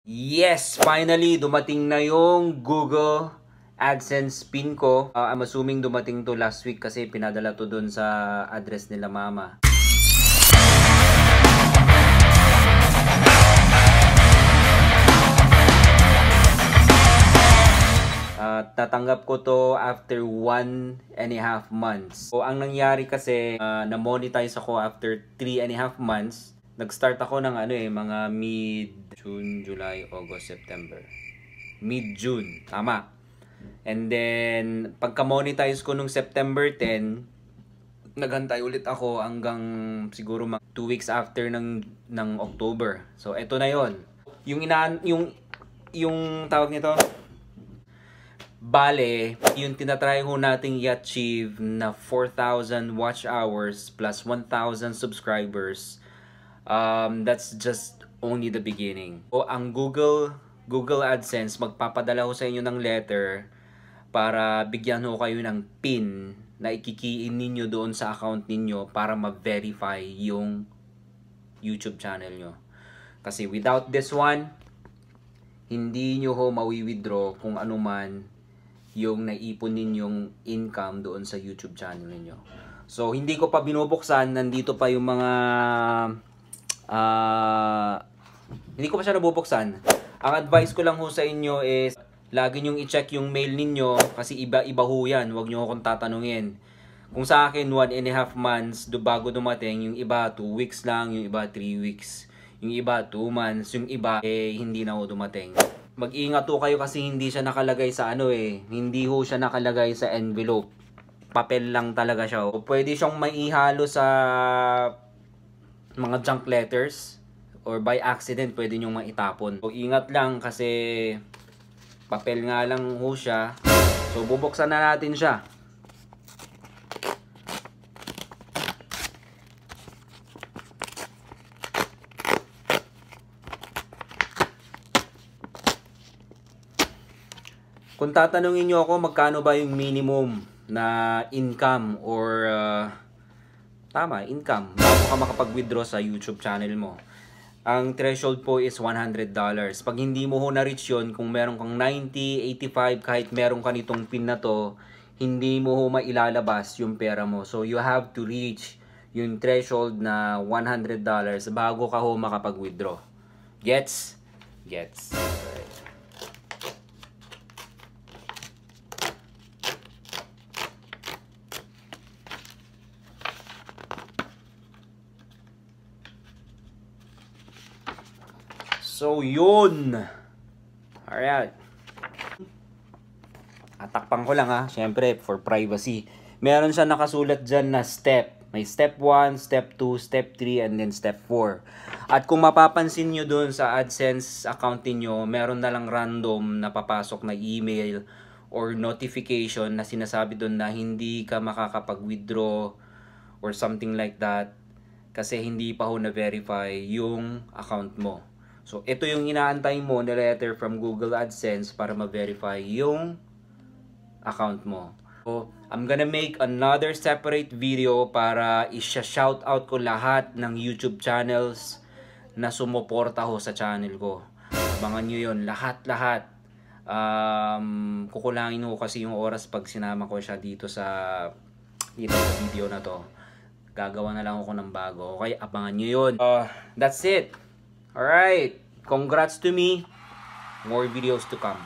Yes! Finally, dumating na yung Google AdSense PIN ko. I'm assuming dumating to last week kasi pinadala to dun sa address nila mama. Tatanggap ko to after 1.5 months. So, ang nangyari kasi, na-monetize ako after 3.5 months. Nag-start ako ng mga mid-June, July, August, September. Mid-June, tama. And then, pagka-monetize ko nung September 10, naghantay ulit ako hanggang siguro 2 weeks after ng October. So, eto na yon. Yung tawag nito, bale, yung tinatry ho nating i-achieve na 4,000 watch hours plus 1,000 subscribers. That's just only the beginning. O ang Google AdSense magpapadala ho sa inyo ng letter para bigyan ho kayo ng PIN na ikikiin ninyo doon sa account ninyo para ma-verify yung YouTube channel nyo. Kasi without this one, hindi nyo ho mawi-withdraw kung ano man yung naipon ninyong income doon sa YouTube channel ninyo. So, hindi ko pa binubuksan. Nandito pa yung mga hindi ko pa siya nabubuksan. Ang advice ko lang ho sa inyo is lagi nyong i-check yung mail ninyo kasi iba-iba ho yan. Huwag nyo akong tatanungin. Kung sa akin 1.5 months bago dumating, yung iba 2 weeks lang, yung iba 3 weeks, yung iba 2 months, yung iba hindi na ho dumating. Mag-ingat ho kayo kasi hindi siya nakalagay sa hindi ho siya nakalagay sa envelope. Papel lang talaga siya. O, pwede siyang maihalo sa mga junk letters or by accident pwede nyong maitapon. So, ingat lang kasi papel nga lang ho siya. So, bubuksan na natin siya. Kung tatanungin nyo ako magkano ba yung minimum na income or income bago ka makapag-withdraw sa YouTube channel mo. Ang threshold po is $100. Pag hindi mo ho na-reach yun, kung meron kang 90, 85, kahit meron ka nitong PIN na to, hindi mo ho mailalabas yung pera mo. So, you have to reach yung threshold na $100 bago ka ho makapag-withdraw. Gets? Gets. Alright. So, yun. Alright. Atakpan ko lang syempre, for privacy. Meron siya nakasulat dyan na step. May step 1, step 2, step 3, and then step 4. At kung mapapansin nyo dun sa AdSense account niyo, meron na lang random na papasok na email or notification na sinasabi dun na hindi ka makakapag-withdraw or something like that kasi hindi pa ho na-verify yung account mo. So, ito yung inaantay mo na letter from Google AdSense para ma-verify yung account mo. So, I'm gonna make another separate video para i-shoutout ko lahat ng YouTube channels na sumuporta ho sa channel ko. Abangan nyo yun, lahat-lahat. Kukulangin ho kasi yung oras pag sinama ko siya dito sa video na to. Gagawa na lang ako ng bago. Okay, abangan nyo yun. That's it. Alright, congrats to me. More videos to come.